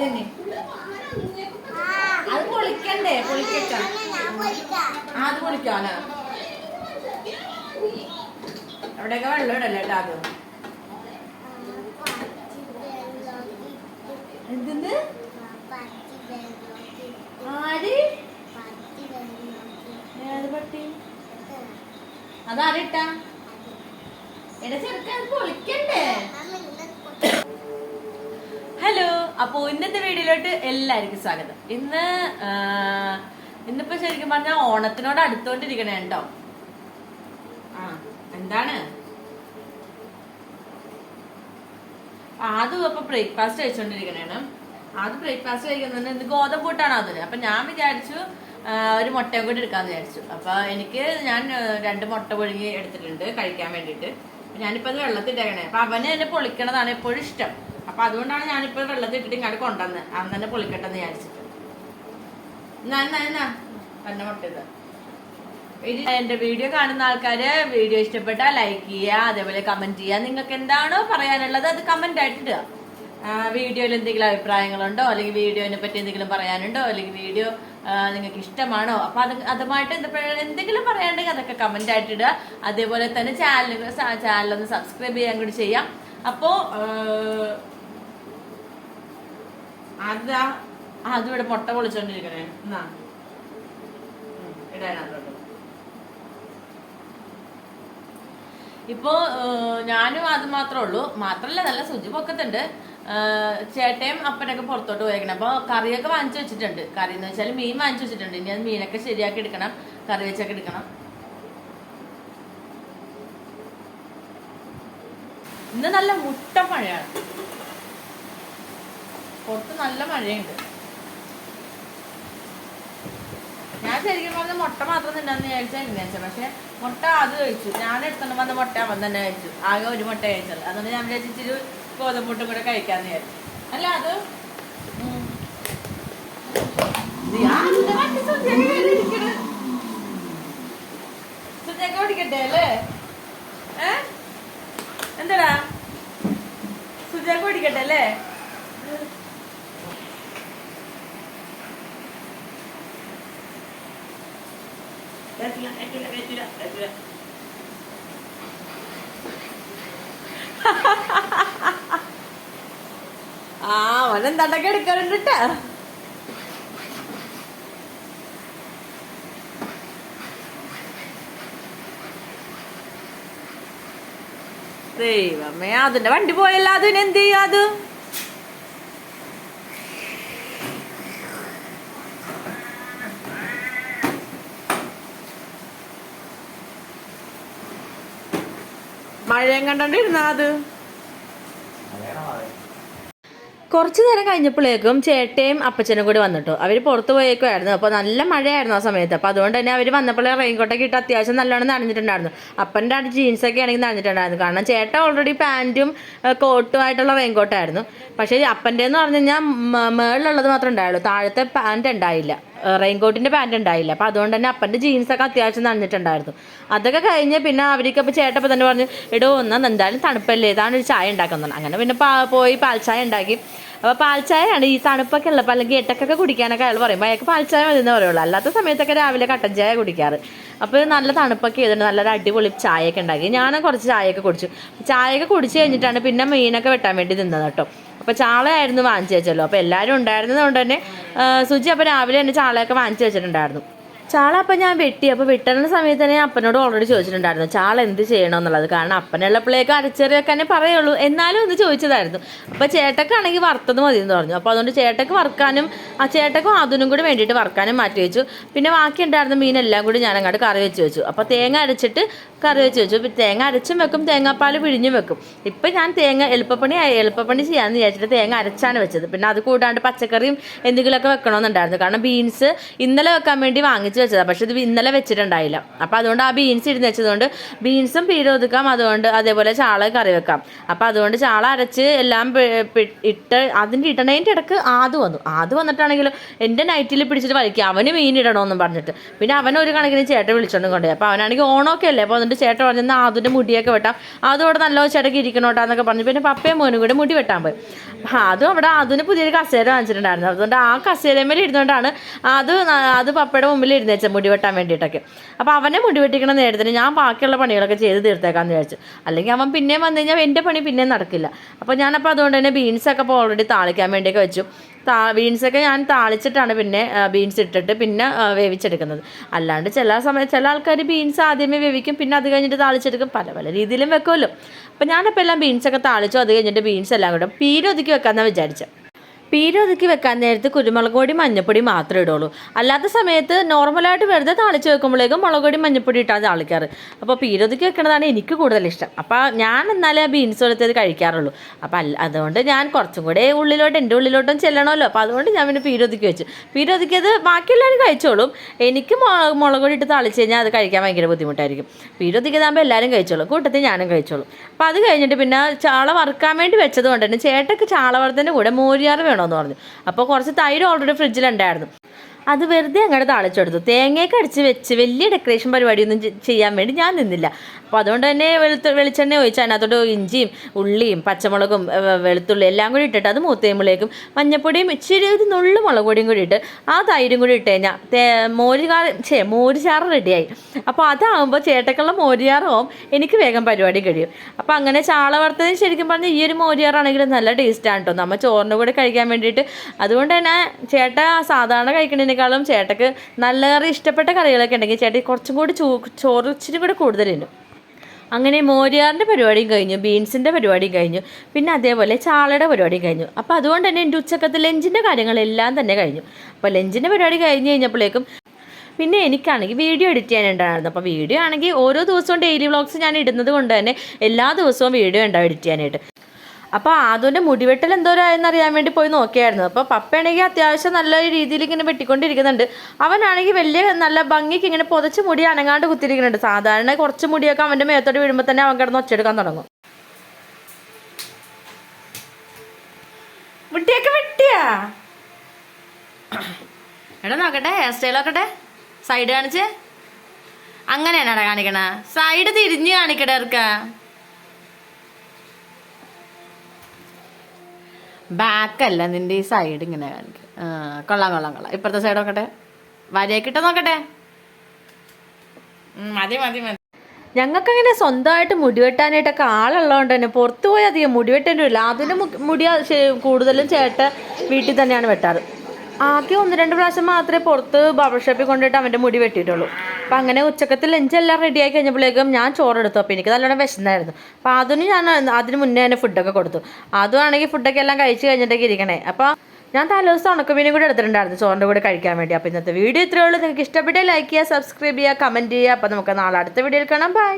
തിന്നി. അത് പൊളിക്കണ്ടേ? പൊളിക്കട്ടാ. അത് പൊളിക്കാനാ? അവിടെയൊക്കെ വെള്ളം ഇടല്ലേ കേട്ടോ. അത് എന്തിന്ന്? ആര്? ഏത് പട്ടി? അതാരിട്ടാ? എന്റെ ചെറുക്കൻ പൊളിക്കണ്ടേ? ഹലോ, അപ്പോ ഇന്നത്തെ വീഡിയോയിലോട്ട് എല്ലാവർക്കും സ്വാഗതം. ഇന്നിപ്പോ ശരിക്കും പറഞ്ഞാൽ ഓണത്തിനോട് അടുത്തോണ്ടിരിക്കണേ കേട്ടോ. എന്താണ് ആദ്യം ഇപ്പൊ ബ്രേക്ക്ഫാസ്റ്റ് കഴിച്ചോണ്ടിരിക്കണേണ്. ആദ്യം ബ്രേക്ക്ഫാസ്റ്റ് കഴിക്കുന്നത് ഇന്ന് ഗോതമ്പ് കൂട്ടാണ് അതിന്. അപ്പൊ ഞാൻ വിചാരിച്ചു ഒരു മുട്ടയും കൂടി എടുക്കാന്ന് വിചാരിച്ചു. അപ്പൊ ഞാൻ 2 മുട്ട പുഴുങ്ങി എടുത്തിട്ടുണ്ട് കഴിക്കാൻ വേണ്ടിട്ട്. ഞാനിപ്പോ അത് വെള്ളത്തിട്ടേക്കണേ. അപ്പൊ അവന് എന്നെ പൊളിക്കണതാണ് എപ്പോഴും ഇഷ്ടം. അപ്പൊ അതുകൊണ്ടാണ് ഞാനിപ്പോ വെള്ളത്തിൽ ഇട്ടിട്ട് ഇങ്ങോട്ട് കൊണ്ടുവന്ന് അവൻ തന്നെ പൊളിക്കട്ടെന്ന് വിചാരിച്ചിട്ട്. തന്നെ മുട്ട ഇത്. എന്റെ വീഡിയോ കാണുന്ന ആൾക്കാര് വീഡിയോ ഇഷ്ടപ്പെട്ടാൽ ലൈക്ക് ചെയ്യുക, അതേപോലെ കമന്റ് ചെയ്യുക. നിങ്ങൾക്ക് എന്താണോ പറയാനുള്ളത് അത് കമന്റ് ആയിട്ട് ഇടുക. വീഡിയോയിൽ എന്തെങ്കിലും അഭിപ്രായങ്ങളുണ്ടോ, അല്ലെങ്കിൽ വീഡിയോനെ പറ്റി എന്തെങ്കിലും പറയാനുണ്ടോ, അല്ലെങ്കിൽ വീഡിയോ നിങ്ങൾക്ക് ഇഷ്ടമാണോ, അപ്പൊ അതുമായിട്ട് എന്തെങ്കിലും പറയാനുണ്ടെങ്കിൽ അതൊക്കെ കമന്റ് ആയിട്ട് ഇടുക. അതേപോലെ തന്നെ ചാനലൊന്ന് സബ്സ്ക്രൈബ് ചെയ്യാൻ കൂടി ചെയ്യാം. അപ്പോ അതിവിടെ മുട്ട പൊളിച്ചോണ്ടിരിക്കണേ. എന്നാ ഇടാനോട്ടോ. ഇപ്പോ ഞാനും അത് മാത്രമേ ഉള്ളൂ. മാത്രല്ല നല്ല ശുചി പൊക്കത്തുണ്ട്. ചേട്ടയും അപ്പനൊക്കെ പുറത്തോട്ട് പോയേക്കണം. അപ്പൊ കറിയൊക്കെ വാങ്ങിച്ചു വെച്ചിട്ടുണ്ട്. കറി എന്ന് വെച്ചാൽ മീൻ വാങ്ങിച്ചു വെച്ചിട്ടുണ്ട്. ഇനി അത് മീനൊക്കെ ശരിയാക്കി എടുക്കണം, കറി വെച്ചൊക്കെ എടുക്കണം. ഇന്ന് നല്ല മുട്ട മഴയാണ്, പുറത്ത് നല്ല മഴയുണ്ട്. ഞാൻ ശരിക്കും പറഞ്ഞ മുട്ട മാത്രം തിന്നാന്ന് വിചാരിച്ചാൽ പക്ഷെ മുട്ട അത് കഴിച്ചു. ഞാൻ എടുത്തോണ്ട് വന്ന മുട്ട അവൻ തന്നെ കഴിച്ചു. ആകെ ഒരു മുട്ട കഴിച്ചത്. അതുകൊണ്ട് ഞാൻ വിചാരിച്ചിട്ട് ഗോതമ്പൂട്ടും കൂടെ കഴിക്കാന്ന് വിചാരിച്ചു. അല്ല അത് സുജയൊക്കെ ഓടിക്കട്ടെ അല്ലേ? എന്താടാ സുജയൊക്കെ ഓടിക്കട്ടെ അല്ലേ? അവനെന്താണ്ടൊക്കെ എടുക്കാറുണ്ട്. ദൈവമേ, അതിന്റെ വണ്ടി പോയല്ലോ. അതിന് എന്ത് ചെയ്യും? അത് മഴയും കണ്ടോണ്ടിരുന്ന അത് കുറച്ചു നേരം കഴിഞ്ഞപ്പോഴേക്കും ചേട്ടയും അപ്പച്ചനും കൂടി വന്നിട്ടു. അവർ പുറത്ത് പോയേക്കുമായിരുന്നു. അപ്പോൾ നല്ല മഴയായിരുന്നു ആ സമയത്ത്. അപ്പോൾ അതുകൊണ്ട് തന്നെ അവർ വന്നപ്പോഴേ റെയിൻകോട്ടൊക്കെ ഇട്ട് അത്യാവശ്യം നല്ലോണം നനഞ്ഞിട്ടുണ്ടായിരുന്നു. അപ്പൻ്റെ ജീൻസൊക്കെ ആണെങ്കിൽ നനഞ്ഞിട്ടുണ്ടായിരുന്നു. കാരണം ചേട്ടൻ ഓൾറെഡി പാൻറ്റും കോട്ടും ആയിട്ടുള്ള റെയിൻകോട്ടായിരുന്നു. പക്ഷേ അപ്പൻ്റെ എന്ന് പറഞ്ഞു കഴിഞ്ഞാൽ മേളിലുള്ളത് മാത്രമേ ഉണ്ടായുള്ളൂ, താഴത്തെ പാൻറ് ഉണ്ടായില്ല, റെയിൻകോട്ടിൻ്റെ പാൻറ് ഉണ്ടായില്ല. അപ്പോൾ അതുകൊണ്ട് തന്നെ അപ്പൻ്റെ ജീൻസൊക്കെ അത്യാവശ്യം നനഞ്ഞിട്ടുണ്ടായിരുന്നു. അതൊക്കെ കഴിഞ്ഞ് പിന്നെ അവർക്കപ്പോൾ ചേട്ടപ്പോൾ തന്നെ പറഞ്ഞു, എടോ ഒന്നും എന്തായാലും തണുപ്പല്ലേ, ഇതാണ് ഒരു ചായ ഉണ്ടാക്കുന്നത്. അങ്ങനെ പിന്നെ പോയി പാൽച്ചായ ഉണ്ടാക്കി. അപ്പോൾ പാൽച്ചായയാണ് ഈ തണുപ്പൊക്കെ ഉള്ളപ്പോൾ, അല്ലെങ്കിൽ എട്ടക്കൊക്കെ കുടിക്കാനൊക്കെ അയാൾ പറയുമ്പോൾ അയാൾക്ക് പാൽച്ചായ മതി എന്ന് പറയുള്ളൂ. അല്ലാത്ത സമയത്തൊക്കെ രാവിലെ കട്ടൻ ചായ കുടിക്കാറ്. അപ്പോൾ നല്ല തണുപ്പൊക്കെ ചെയ്തിട്ട് നല്ലൊരു അടിപൊളി ചായയൊക്കെ ഉണ്ടാക്കി. ഞാനും കുറച്ച് ചായയൊക്കെ കുടിച്ചു. ചായയൊക്കെ കുടിച്ച് കഴിഞ്ഞിട്ടാണ് പിന്നെ മീനൊക്കെ വെട്ടാൻ വേണ്ടി നിന്നത് കേട്ടോ. അപ്പോൾ ചാളയായിരുന്നു വാങ്ങിച്ചു വെച്ചല്ലോ. അപ്പോൾ എല്ലാവരും ഉണ്ടായിരുന്നത് കൊണ്ട് തന്നെ സുജി അപ്പോൾ രാവിലെ തന്നെ ചാളയൊക്കെ വാങ്ങിച്ചു വെച്ചിട്ടുണ്ടായിരുന്നു. ചാള അപ്പം ഞാൻ വെട്ടി. അപ്പോൾ വെട്ടുന്ന സമയത്ത് തന്നെ അപ്പനോട് ഓൾറെഡി ചോദിച്ചിട്ടുണ്ടായിരുന്നു ചാള എന്ത് ചെയ്യണമെന്നുള്ളത്. കാരണം അപ്പനുള്ളപ്പോഴേക്ക് അരച്ചെറിയൊക്കെ തന്നെ പറയുള്ളൂ, എന്നാലും ഒന്ന് ചോദിച്ചതായിരുന്നു. അപ്പോൾ ചേട്ടക്കാണെങ്കിൽ വറുത്തത് മതി എന്ന് പറഞ്ഞു. അപ്പോൾ അതുകൊണ്ട് ചേട്ടക്ക് വറുക്കാനും ചേട്ടക്കും അതിനും കൂടി വേണ്ടിയിട്ട് വറുക്കാനും മാറ്റി വെച്ചു. പിന്നെ ബാക്കി ഉണ്ടായിരുന്ന മീനെല്ലാം കൂടി ഞാൻ അങ്ങോട്ട് കറി വെച്ചു. അപ്പോൾ തേങ്ങ അരച്ചിട്ട് കറി വെച്ചു. തേങ്ങ അരച്ചും വെക്കും, തേങ്ങാപ്പാൽ പിഴിഞ്ഞും വെക്കും. ഇപ്പം ഞാൻ എളുപ്പപ്പണി ചെയ്യാമെന്ന് വിചാരിച്ചിട്ട് തേങ്ങ അരച്ചാണ് വെച്ചത്. പിന്നെ അത് കൂടാണ്ട് പച്ചക്കറിയും എന്തെങ്കിലുമൊക്കെ വെക്കണമെന്നുണ്ടായിരുന്നു. കാരണം ബീൻസ് ഇന്നലെ വെക്കാൻ വേണ്ടി വാങ്ങിച്ചു വെച്ചതാണ്, പക്ഷെ ഇത് ഇന്നലെ വെച്ചിട്ടുണ്ടായില്ല. അപ്പോൾ അതുകൊണ്ട് ആ ബീൻസ് ഇരുന്ന് വെച്ചതുകൊണ്ട് ബീൻസും പീര ഒതുക്കാം, അതുകൊണ്ട് അതേപോലെ ചാള കറി വെക്കാം. അപ്പോൾ അതുകൊണ്ട് ചാള അരച്ച് എല്ലാം ഇട്ട് അതിൻ്റെ ഇടണതിൻ്റെ ഇടക്ക് ആദ്യം വന്നിട്ടാണെങ്കിലും എൻ്റെ നൈറ്റിൽ പിടിച്ചിട്ട് വലിക്കുക, അവന് മീൻ ഇടണമെന്നും പറഞ്ഞിട്ട്. പിന്നെ അവനൊരു കണക്കിന് ചേട്ടൻ വിളിച്ചോണ്ടും കൊണ്ടുപോയി. അപ്പോൾ അവനാണെങ്കിൽ ഓണമൊക്കെ അല്ലേ, അപ്പോൾ അതുകൊണ്ട് കഴിഞ്ഞപ്പോൾ ചേട്ടൻ പറഞ്ഞാൽ അതിൻ്റെ മുടിയൊക്കെ വെട്ടാം, അതോടെ നല്ല ചേട്ടക്ക് ഇരിക്കണോട്ടാന്നൊക്കെ പറഞ്ഞു. പിന്നെ പപ്പയും മോനും കൂടെ മുടി വെട്ടാൻ പോയി. അതും അവിടെ അതിന് പുതിയൊരു കസേര വാങ്ങിച്ചിട്ടുണ്ടായിരുന്നു. അതുകൊണ്ട് ആ കസേരമേൽ ഇരുന്നുകൊണ്ടാണ് അത് പപ്പയുടെ മുമ്പിൽ ഇരുന്നേച്ചത് മുടി വെട്ടാൻ വേണ്ടിയിട്ടൊക്കെ. അപ്പോൾ അവനെ മുടി വെട്ടിക്കണ നേരത്തിന് ഞാൻ ബാക്കിയുള്ള പണികളൊക്കെ ചെയ്ത് തീർത്തേക്കാന്ന് വിചാരിച്ചു. അല്ലെങ്കിൽ അവൻ പിന്നെയും വന്നു കഴിഞ്ഞാൽ എൻ്റെ പണി പിന്നെയും നടക്കില്ല. അപ്പോൾ ഞാനപ്പോൾ അതുകൊണ്ട് തന്നെ ബീൻസൊക്കെ ഇപ്പോൾ ഓൾറെഡി താളിക്കാൻ വേണ്ടിയൊക്കെ വെച്ചു. ബീൻസൊക്കെ ഞാൻ താളിച്ചിട്ടാണ് പിന്നെ ബീൻസ് ഇട്ടിട്ട് പിന്നെ വേവിച്ചെടുക്കുന്നത്. അല്ലാണ്ട് ചില ആൾക്കാർ ബീൻസ് ആദ്യമേ വേവിക്കും, പിന്നെ അത് കഴിഞ്ഞിട്ട് താളിച്ചെടുക്കും. പല പല രീതിയിലും വെക്കുമല്ലോ. അപ്പോൾ ഞാനപ്പോൾ എല്ലാം ബീൻസൊക്കെ താളിച്ചു. അത് കഴിഞ്ഞിട്ട് ബീൻസ് എല്ലാം കൂടെ പീരൊതുക്കി വെക്കാമെന്നാണ് വിചാരിച്ചത്. പീരൊതുക്കി വെക്കാൻ നേരത്ത് കുരുമുളക് പൊടി മഞ്ഞപ്പൊടി മാത്രമേ ഇടുള്ളൂ. അല്ലാത്ത സമയത്ത് നോർമലായിട്ട് വെറുതെ താളിച്ച് വെക്കുമ്പോഴേക്കും മുളക് പൊടി മഞ്ഞപ്പൊടി ഇട്ടാൽ താളിക്കാറ്. അപ്പോൾ പീരൊതുക്കി വെക്കുന്നതാണ് എനിക്ക് കൂടുതലിഷ്ടം. അപ്പോൾ ഞാൻ എന്നാലേ ബീൻസ് എടുത്തത് കഴിക്കാറുള്ളൂ. അപ്പോൾ അതുകൊണ്ട് ഞാൻ കുറച്ചും കൂടെ എൻ്റെ ഉള്ളിലോട്ടും ചെല്ലണമല്ലോ. അപ്പോൾ അതുകൊണ്ട് ഞാൻ പിന്നെ പീരൊതുക്കി വെച്ചു. പീരൊതുക്കിയത് ബാക്കിയെല്ലാവരും കഴിച്ചോളും. എനിക്ക് മുളക് പൊടി ഇട്ട് താളിച്ച് കഴിഞ്ഞാൽ അത് കഴിക്കാൻ ഭയങ്കര ബുദ്ധിമുട്ടായിരിക്കും. പീരൊതുക്കിയതാകുമ്പോൾ എല്ലാവരും കഴിച്ചോളും, കൂട്ടത്തിൽ ഞാനും കഴിച്ചോളും. അപ്പോൾ അത് കഴിഞ്ഞിട്ട് പിന്നെ ചാള വറുക്കാൻ വേണ്ടി വെച്ചത് കൊണ്ട് തന്നെ ചേട്ടക്ക് ചാള വറുത്തതിൻ്റെ കൂടെ മോരിയാറ് വേണമെന്ന് പറഞ്ഞു. അപ്പോൾ കുറച്ച് തൈര് ഓൾറെഡി ഫ്രിഡ്ജിലുണ്ടായിരുന്നു. അത് വെറുതെ അങ്ങോട്ട് താളിച്ചെടുത്തു. തേങ്ങയൊക്കെ അടിച്ച് വെച്ച് വലിയ ഡെക്കറേഷൻ പരിപാടിയൊന്നും ചെയ്യാൻ വേണ്ടി ഞാൻ നിന്നില്ല. അപ്പോൾ അതുകൊണ്ട് തന്നെ വെളിച്ചെണ്ണ ഒഴിച്ച് അതിനകത്തോട്ട് ഇഞ്ചിയും ഉള്ളിയും പച്ചമുളകും വെളുത്തുള്ളി എല്ലാം കൂടി ഇട്ടിട്ട് അത് മൂത്ത് കഴിയുമ്പോഴേക്കും മഞ്ഞപ്പൊടിയും ഇച്ചിരി ഒരു നുള്ളു മുളക് പൊടിയും കൂടി ഇട്ട് ആ തൈരും കൂടി ഇട്ട് കഴിഞ്ഞാൽ മോരുചാറ് റെഡിയായി. അപ്പോൾ അതാകുമ്പോൾ ചേട്ടക്കുള്ള മോരുചാറാവും, എനിക്ക് വേഗം പരിപാടി കഴിയും. അപ്പോൾ അങ്ങനെ ചാള വറുത്തതിന് ശരിക്കും പറഞ്ഞാൽ ഈ ഒരു മോരുചാറാണെങ്കിലും നല്ല ടേസ്റ്റാണ് കേട്ടോ, നമ്മൾ ചോറിൻ്റെ കൂടെ കഴിക്കാൻ വേണ്ടിയിട്ട്. അതുകൊണ്ട് തന്നെ ചേട്ട സാധാരണ കഴിക്കുന്നതിനേക്കാളും ചേട്ടക്ക് നല്ല കറി ഇഷ്ടപ്പെട്ട കറികളൊക്കെ ഉണ്ടെങ്കിൽ ചേട്ടൻ കുറച്ചും കൂടി ചോറ് ഇച്ചിരി കൂടി കൂടുതലുണ്ട്. അങ്ങനെ മോരുകാറിൻ്റെ പരിപാടിയും കഴിഞ്ഞു, ബീൻസിൻ്റെ പരിപാടിയും കഴിഞ്ഞു, പിന്നെ അതേപോലെ ചാളയുടെ പരിപാടിയും കഴിഞ്ഞു. അപ്പോൾ അതുകൊണ്ട് തന്നെ എൻ്റെ ഉച്ചക്കത്തെ ലഞ്ചിൻ്റെ കാര്യങ്ങളെല്ലാം തന്നെ കഴിഞ്ഞു. അപ്പോൾ ലഞ്ചിൻ്റെ പരിപാടി കഴിഞ്ഞ് കഴിഞ്ഞപ്പോഴേക്കും പിന്നെ എനിക്കാണെങ്കിൽ വീഡിയോ എഡിറ്റ് ചെയ്യാനുണ്ടായിരുന്നു. അപ്പോൾ വീഡിയോ ആണെങ്കിൽ ഓരോ ദിവസവും ഡെയിലി വ്ളോഗ്സ് ഞാൻ ഇടുന്നത് കൊണ്ട് തന്നെ എല്ലാ ദിവസവും വീഡിയോ ഉണ്ടാവും എഡിറ്റ് ചെയ്യാനായിട്ട്. അപ്പോൾ അതിൻ്റെ മുടിവെട്ടൽ എന്തോരായെന്ന് അറിയാൻ വേണ്ടി പോയി നോക്കിയായിരുന്നു. അപ്പോൾ പപ്പയാണെങ്കിൽ അത്യാവശ്യം നല്ല രീതിയിൽ ഇങ്ങനെ വെട്ടിക്കൊണ്ടിരിക്കുന്നുണ്ട്. അവനാണെങ്കിൽ വലിയ നല്ല ഭംഗിക്ക് ഇങ്ങനെ പുതച്ച് മുടി അനങ്ങാണ്ട് കുത്തിരിക്കുന്നുണ്ട്. സാധാരണ കുറച്ച് മുടിയൊക്കെ അവൻ്റെ മേത്തോട്ട് വീഴുമ്പോൾ തന്നെ അവൻ കിടന്ന് ഒച്ചെടുക്കാൻ തുടങ്ങും. മുടിയൊക്കെ വെട്ടിയാ എടാ നോക്കട്ടെ, ഹെയർ സ്റ്റൈൽ നോക്കട്ടെ, സൈഡ് കാണിച്ച്. അങ്ങനെയാണാ കാണിക്കണ? സൈഡ് തിരിഞ്ഞ് കാണിക്കട്ടെ ഇറക്ക. ബാക്കല്ല നിന്റെ ഈ സൈഡ് ഇങ്ങനെ കാണിക്കും. കൊള്ളാം. ഇപ്പുറത്തെ സൈഡ് നോക്കട്ടെ, വരയൊക്കെ നോക്കട്ടെ. മതി. ഞങ്ങൾക്കങ്ങനെ സ്വന്തമായിട്ട് മുടിവെട്ടാനായിട്ടൊക്കെ ആളുള്ളതുകൊണ്ട് തന്നെ പുറത്തു പോയി അധികം മുടിവെട്ടേണ്ടി വരില്ല. അതിൻ്റെ മുടി കൂടുതലും ചേട്ട വീട്ടിൽ തന്നെയാണ് വെട്ടാറ്. ആകെ 1-2 പ്രാവശ്യം മാത്രമേ പുറത്ത് ബാർബർ ഷോപ്പിൽ കൊണ്ടുപോയിട്ട് അവൻ്റെ മുടി വെട്ടിയിട്ടുള്ളൂ. അപ്പം അങ്ങനെ ഉച്ചക്കത്തിൽ ലഞ്ചെല്ലാം റെഡിയായി കഴിഞ്ഞപ്പോഴേക്കും ഞാൻ ചോറെടുത്തു. അപ്പോൾ എനിക്ക് നല്ലോണം വിശന്നായിരുന്നു. അപ്പോൾ അതിന് മുന്നേ തന്നെ ഫുഡൊക്കെ കൊടുത്തു. അതുമാണെങ്കിൽ ഫുഡൊക്കെ എല്ലാം കഴിച്ച് കഴിഞ്ഞിട്ടൊക്കെ ഇരിക്കണേ. അപ്പോൾ ഞാൻ തലേദിവസം ഉണക്കമീനും കൂടി എടുത്തിട്ടുണ്ടായിരുന്നു ചോറിൻ്റെ കൂടെ കഴിക്കാൻ വേണ്ടി. അപ്പോൾ ഇന്നത്തെ വീഡിയോ ഇത്രയേ ഉള്ളൂ. നിങ്ങൾക്ക് ഇഷ്ടപ്പെട്ടേ ലൈക്ക് ചെയ്യുക, സബ്സ്ക്രൈബ് ചെയ്യുക, കമൻറ്റ് ചെയ്യുക. അപ്പോൾ നമുക്ക് നാളെ അടുത്ത വീഡിയോയിൽ കാണാം. ബൈ.